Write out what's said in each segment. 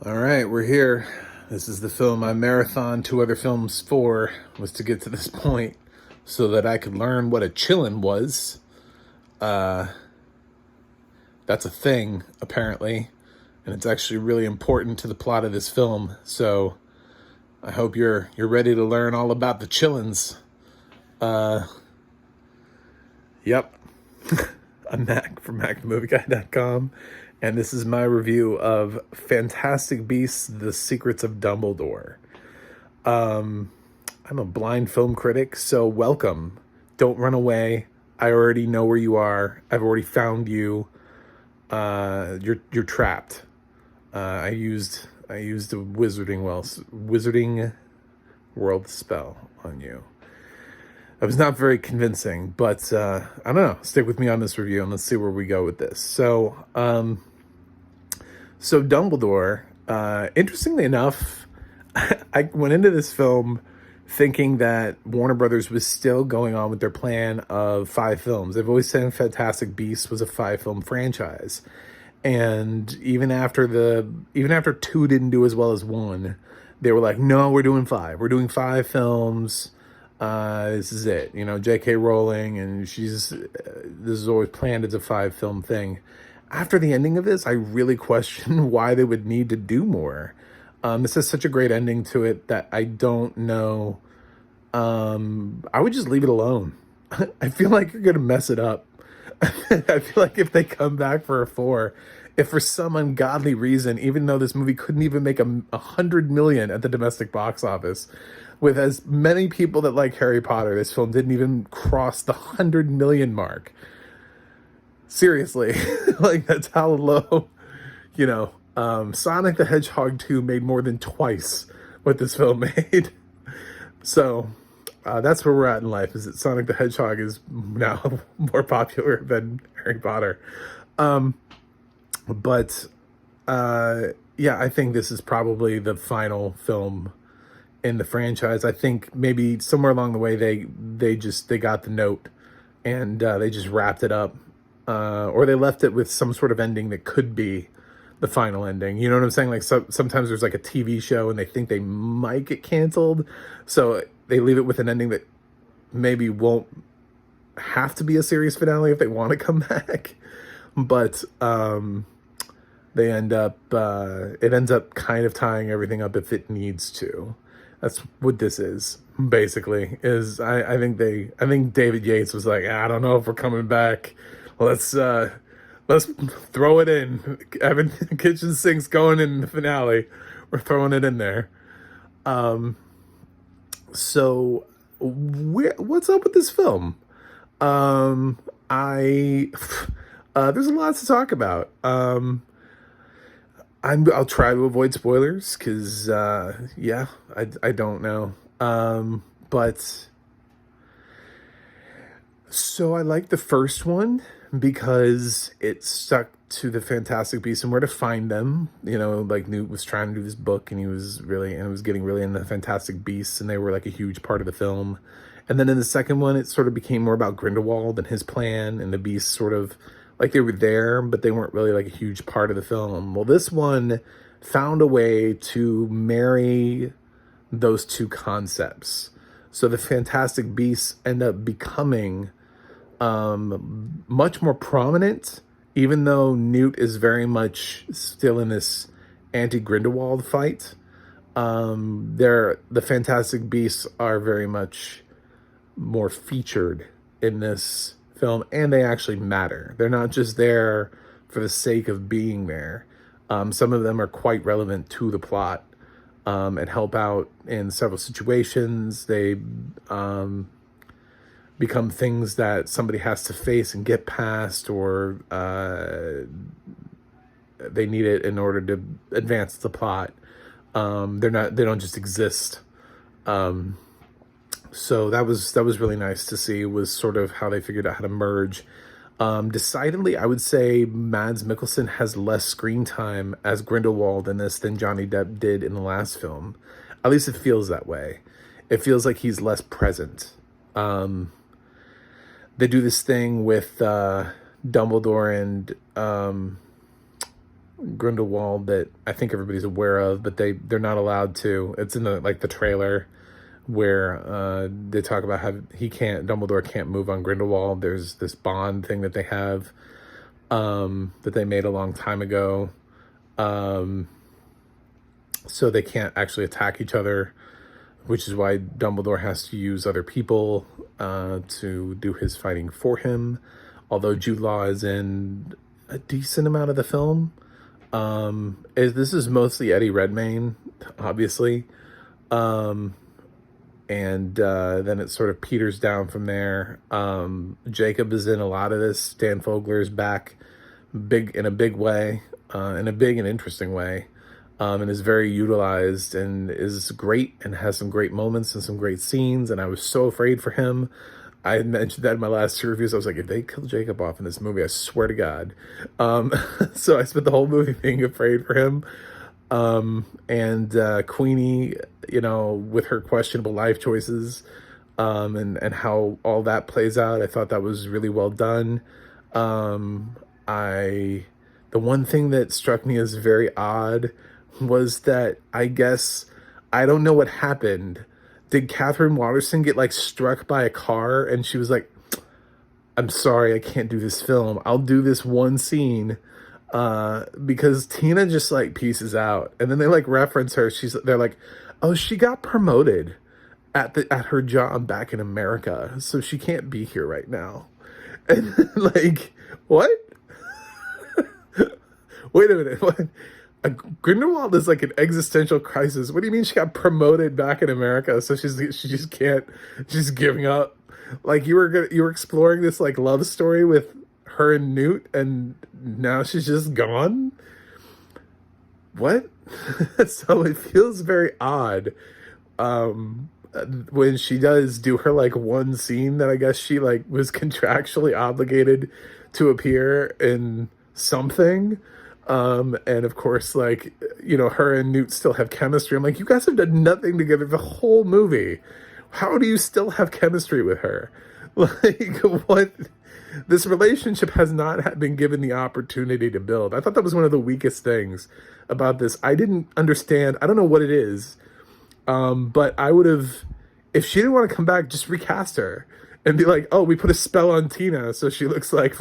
All right, we're here. This is the film I marathoned two other films for, was to get to this point so that I could learn what a chillin' was. That's a thing, apparently, and it's actually really important to the plot of this film. So I hope you're ready to learn all about the chillins. Yep. I'm Mac from MacTheMovieGuy.com, and this is my review of Fantastic Beasts: The Secrets of Dumbledore. I'm a blind film critic, so welcome. Don't run away. I already know where you are. I've already found you. You're trapped. I used a wizarding world spell on you. It was not very convincing, but I don't know. Stick with me on this review and let's see where we go with this. So Dumbledore, interestingly enough, I went into this film thinking that Warner Brothers was still going on with their plan of 5 films. They've always said Fantastic Beasts was a 5-film franchise. And even after 2 didn't do as well as 1, they were like, no, we're doing 5. We're doing 5 films. This is it. You know, J.K. Rowling, and this is always planned as a 5-film thing. After the ending of this, I really question why they would need to do more. This has such a great ending to it that I don't know. I would just leave it alone. I feel like you're going to mess it up. I feel like if they come back for a 4, if for some ungodly reason, even though this movie couldn't even make 100 million at the domestic box office, with as many people that like Harry Potter, this film didn't even cross the 100 million mark. Seriously, like that's how low, Sonic the Hedgehog 2 made more than twice what this film made. So that's where we're at in life, is that Sonic the Hedgehog is now more popular than Harry Potter. Yeah, I think this is probably the final film in the franchise. I think maybe somewhere along the way they got the note and they just wrapped it up, or they left it with some sort of ending that could be the final ending. You know what I'm saying? Like sometimes there's like a TV show and they think they might get canceled, so they leave it with an ending that maybe won't have to be a series finale if they want to come back. But they end up it ends up kind of tying everything up if it needs to. That's what this is, basically. I think David Yates was like, I don't know if we're coming back. Let's throw it in. Having kitchen sinks going in the finale, we're throwing it in there. So what's up with this film? There's a lot to talk about. I'll try to avoid spoilers because, I don't know. But so I like the first one because it stuck to the Fantastic Beasts and where to find them. You know, like Newt was trying to do this book and it was getting really into the Fantastic Beasts, and they were like a huge part of the film. And then in the second one, it sort of became more about Grindelwald and his plan, and the beasts sort of, like, they were there, but they weren't really like a huge part of the film. Well, this one found a way to marry those two concepts. So the Fantastic Beasts end up becoming much more prominent, even though Newt is very much still in this anti-Grindelwald fight. The Fantastic Beasts are very much more featured in this film, and they actually matter. They're not just there for the sake of being there. Some of them are quite relevant to the plot and help out in several situations. They become things that somebody has to face and get past, or they need it in order to advance the plot. They don't just exist. So that was really nice to see, was sort of how they figured out how to merge. Decidedly, I would say Mads Mikkelsen has less screen time as Grindelwald in this than Johnny Depp did in the last film. At least it feels that way. It feels like he's less present. They do this thing with Dumbledore and Grindelwald that I think everybody's aware of, but they're not allowed to. It's in the trailer where they talk about how Dumbledore can't move on Grindelwald. There's this bond thing that they have that they made a long time ago. So they can't actually attack each other, which is why Dumbledore has to use other people to do his fighting for him. Although Jude Law is in a decent amount of the film. This is mostly Eddie Redmayne, obviously. And then it sort of peters down from there. Jacob is in a lot of this. Dan Fogler's back in a big way, in a big and interesting way. And is very utilized and is great and has some great moments and some great scenes. And I was so afraid for him. I had mentioned that in my last two reviews. I was like, if they kill Jacob off in this movie, I swear to God. So I spent the whole movie being afraid for him. And Queenie, with her questionable life choices, and how all that plays out, I thought that was really well done. The one thing that struck me as very odd was that I don't know what happened. Did Catherine Waterston get struck by a car and she was like, I'm sorry, I can't do this film. I'll do this one scene. Because Tina just pieces out, and then they reference her. They're like, oh, she got promoted at her job back in America, so she can't be here right now. And what? Wait a minute. What? Grindelwald is an existential crisis. What do you mean she got promoted back in America? So she just can't. She's giving up. You were exploring this love story with her and Newt, and now she's just gone? What? So it feels very odd when she does do her one scene that I guess she was contractually obligated to appear in something. And of course, her and Newt still have chemistry. I'm like, you guys have done nothing together the whole movie. How do you still have chemistry with her? What? This relationship has not been given the opportunity to build. I thought that was one of the weakest things about this. I didn't understand. I don't know what it is. But I would have, if she didn't want to come back, just recast her and be like, oh, we put a spell on Tina, so she looks like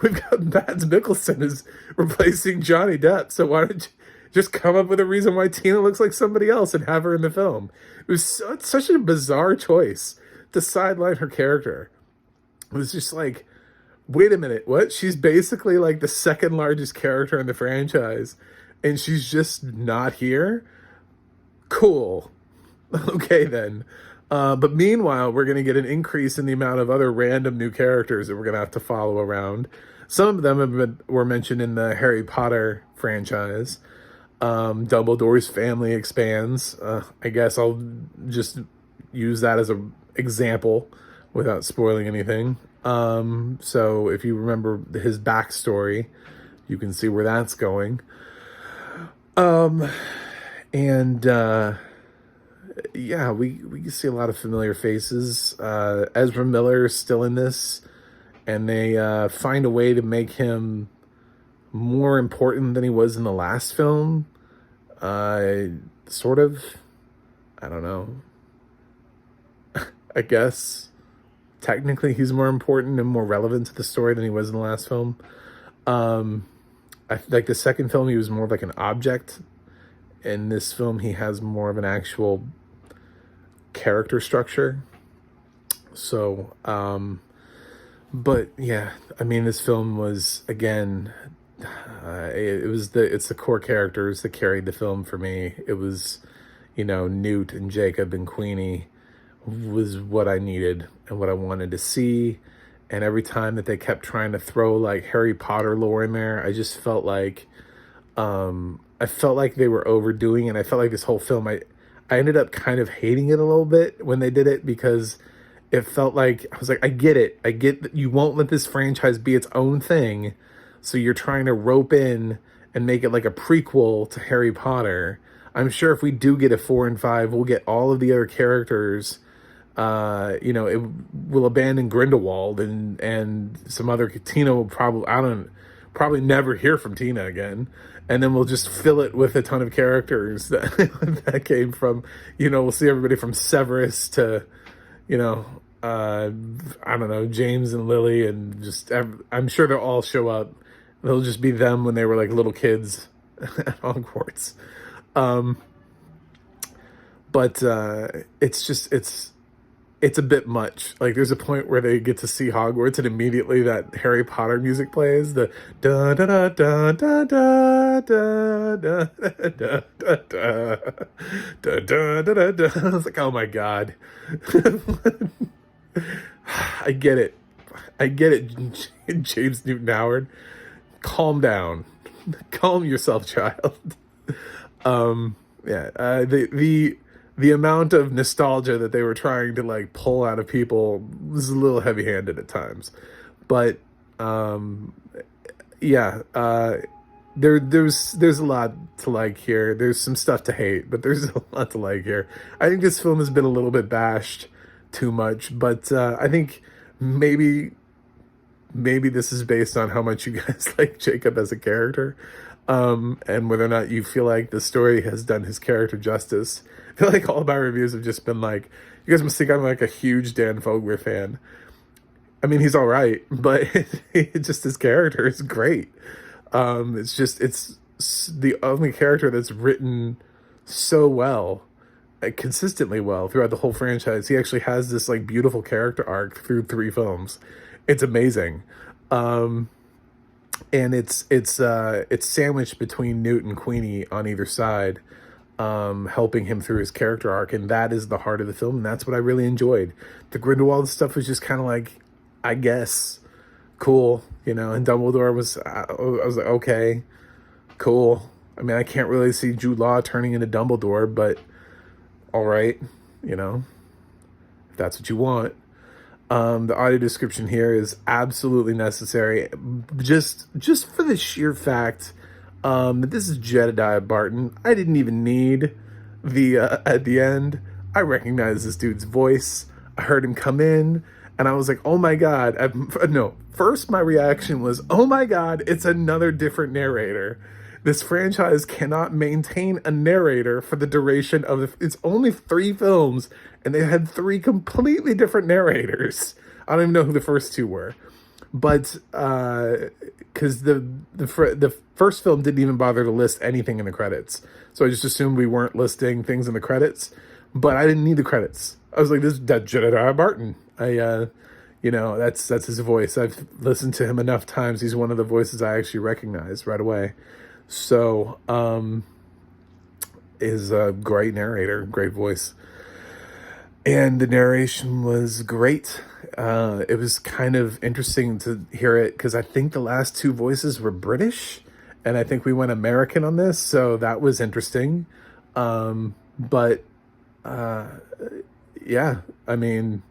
we've got Mads Mikkelsen is replacing Johnny Depp. So why don't you just come up with a reason why Tina looks like somebody else and have her in the film? It was such a bizarre choice to sideline her character. It was just wait a minute, what? She's basically the second largest character in the franchise, and she's just not here? Cool. Okay, then. But meanwhile, we're going to get an increase in the amount of other random new characters that we're going to have to follow around. Some of them were mentioned in the Harry Potter franchise. Dumbledore's family expands. I guess I'll just use that as an example without spoiling anything. So if you remember his backstory, you can see where that's going. Yeah, we see a lot of familiar faces. Ezra Miller is still in this, and they find a way to make him more important than he was in the last film. Sort of. I don't know. I guess technically he's more important and more relevant to the story than he was in the last film. The second film, he was more of an object. In this film, he has more of an actual character structure. So, but yeah, I mean, this film was, again, it's the core characters that carried the film for me. It was, Newt and Jacob and Queenie was what I needed and what I wanted to see. And every time that they kept trying to throw Harry Potter lore in there, I just felt I felt like they were overdoing it. And I felt like this whole film, I ended up kind of hating it a little bit when they did it, because it felt I was like, I get it. I get that you won't let this franchise be its own thing. So you're trying to rope in and make it a prequel to Harry Potter. I'm sure if we do get a 4 and 5, we'll get all of the other characters. It will abandon Grindelwald and some other. Tina will probably, probably never hear from Tina again. And then we'll just fill it with a ton of characters that that came from, we'll see everybody from Severus to, you know, I don't know, James and Lily, and just I'm sure they'll all show up. They'll just be them when they were like little kids at Hogwarts. Um, but it's a bit much. Like there's a point where they get to see Hogwarts and immediately that Harry Potter music plays, the da da da da da da da da da da da da da da da. I was like, oh my god. I get it. I get it, James Newton Howard. Calm down. Calm yourself, child. The amount of nostalgia that they were trying to like pull out of people was a little heavy-handed at times, but there's a lot to like here. There's some stuff to hate, but there's a lot to like here. I think this film has been a little bit bashed too much, but I think maybe this is based on how much you guys like Jacob as a character, and whether or not you feel like the story has done his character justice. I feel like all of my reviews have just been like, you guys must think I'm like a huge Dan Fogler fan. I mean, he's all right, but just his character is great. It's the only character that's written so well, consistently well throughout the whole franchise. He actually has this like beautiful character arc through 3 films. It's amazing. And it's sandwiched between Newt and Queenie on either side, helping him through his character arc, and that is the heart of the film, and that's what I really enjoyed. The Grindelwald stuff was just kind of like, I guess, cool, and Dumbledore was, I was like, okay, cool. I mean, I can't really see Jude Law turning into Dumbledore, but all right, if that's what you want. The audio description here is absolutely necessary, just for the sheer fact that this is Jedediah Barton. I didn't even need the at the end. I recognize this dude's voice. I heard him come in, and I was like, "Oh my god!" First my reaction was, "Oh my god, it's another different narrator." This franchise cannot maintain a narrator for the duration of it's only 3 films, and they had 3 completely different narrators. I don't even know who the first 2 were, but because the first film didn't even bother to list anything in the credits, so I just assumed we weren't listing things in the credits. But I didn't need the credits. I was like, "This is Jedediah Barton." That's his voice. I've listened to him enough times. He's one of the voices I actually recognize right away. So, is a great narrator, great voice. And the narration was great. It was kind of interesting to hear it because I think the last 2 voices were British, and I think we went American on this, so that was interesting. Yeah, I mean,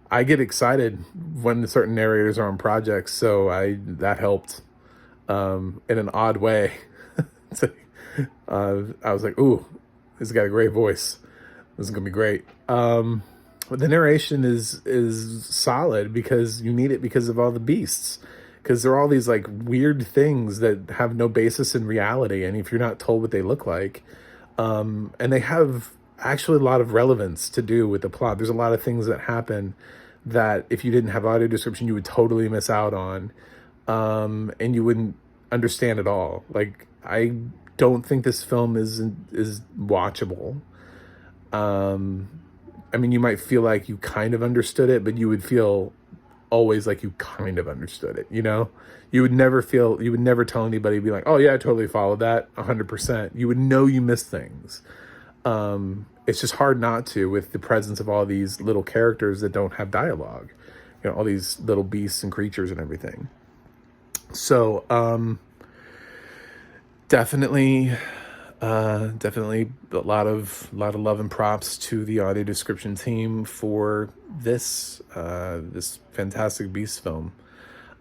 I get excited when certain narrators are on projects, so that helped. In an odd way. I was like, ooh, this has got a great voice. This is gonna be great. But the narration is solid because you need it because of all the beasts. Because there are all these like weird things that have no basis in reality, and if you're not told what they look like, and they have actually a lot of relevance to do with the plot. There's a lot of things that happen that if you didn't have audio description, you would totally miss out on. And you wouldn't understand at all. Like, I don't think this film is watchable. I mean, you might feel like you kind of understood it, but you would feel always like you kind of understood it, You would never tell anybody, be like, "Oh yeah, I totally followed that 100%. You would know you missed things. It's just hard not to with the presence of all these little characters that don't have dialogue. All these little beasts and creatures and everything. So, definitely a lot of love and props to the audio description team for this Fantastic Beasts film.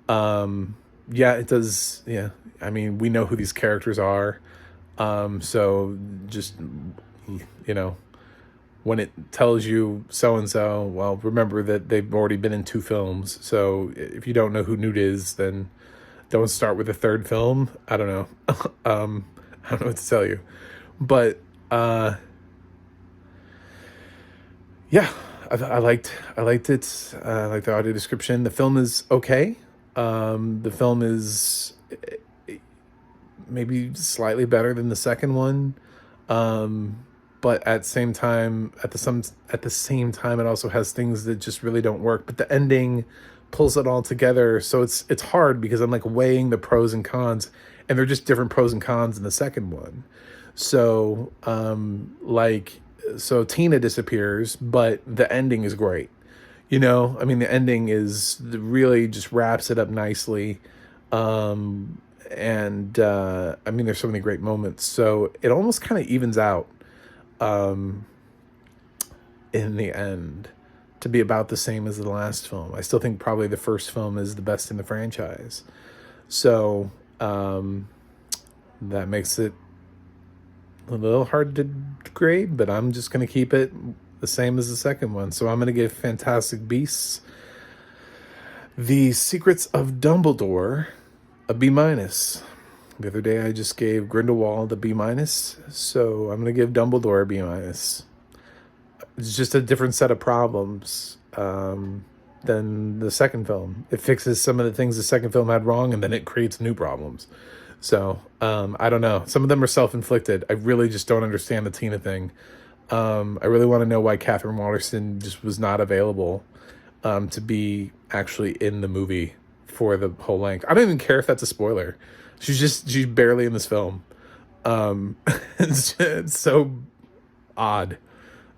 Yeah, it does. Yeah, I mean, we know who these characters are. So just, when it tells you so-and-so, well, remember that they've already been in 2 films. So if you don't know who Newt is, then don't start with the third film. I don't know. I don't know what to tell you, but yeah, I liked it. I liked the audio description. The film is okay. The film is maybe slightly better than the second one. But at the same time, it also has things that just really don't work. But the ending pulls it all together, so it's hard because I'm like weighing the pros and cons, and they're just different pros and cons in the second one. So so Tina disappears, but the ending is great. I mean, the ending is really just wraps it up nicely. And I mean, there's so many great moments, so it almost kind of evens out in the end to be about the same as the last film. I still think probably the first film is the best in the franchise, so that makes it a little hard to grade, but I'm just going to keep it the same as the second one. So I'm going to give Fantastic Beasts: The Secrets of Dumbledore a B-. The other day I just gave Grindelwald a B-, so I'm going to give Dumbledore a B-. It's just a different set of problems than the second film. It fixes some of the things the second film had wrong, and then it creates new problems. So I don't know. Some of them are self-inflicted. I really just don't understand the Tina thing. I really want to know why Catherine Waterston just was not available to be actually in the movie for the whole length. I don't even care if that's a spoiler. She's barely in this film. It's so odd.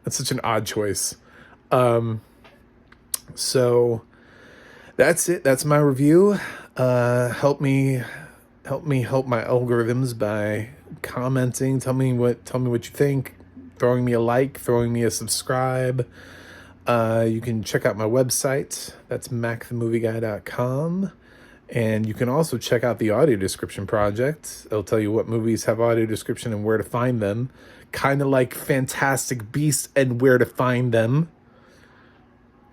That's such an odd choice. So that's it. That's my review. Help me help my algorithms by commenting. Tell me what you think. Throwing me a like, throwing me a subscribe. You can check out my website. That's macthemovieguy.com. And you can also check out the audio description project. It'll tell you what movies have audio description and where to find them. Kind of like Fantastic Beasts and where to find them.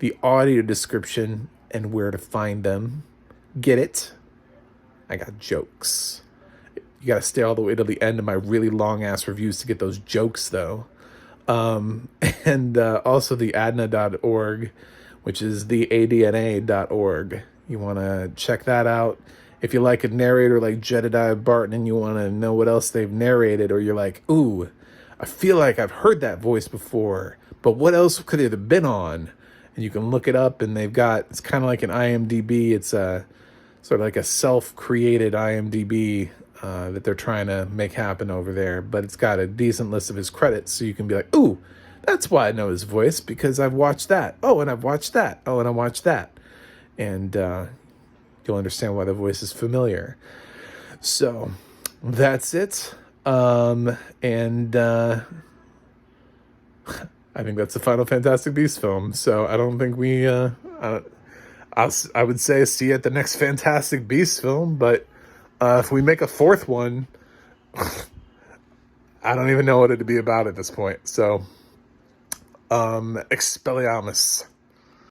The audio description and where to find them. Get it? I got jokes. You got to stay all the way to the end of my really long-ass reviews to get those jokes, though. And also the adna.org, which is the adna.org. You want to check that out. If you like a narrator like Jedediah Barton and you want to know what else they've narrated, or you're like, ooh, I feel like I've heard that voice before, but what else could it have been on? And you can look it up, and it's kind of like an IMDb. It's a sort of like a self-created IMDb that they're trying to make happen over there, but it's got a decent list of his credits, so you can be like, ooh, that's why I know his voice, because I've watched that. Oh, and I've watched that. Oh, and I watched that. And you'll understand why the voice is familiar. So that's it. And I think that's the final Fantastic Beasts film. So I don't think I would say see you at the next Fantastic Beasts film, but if we make a fourth one, I don't even know what it'd be about at this point. So Expelliarmus.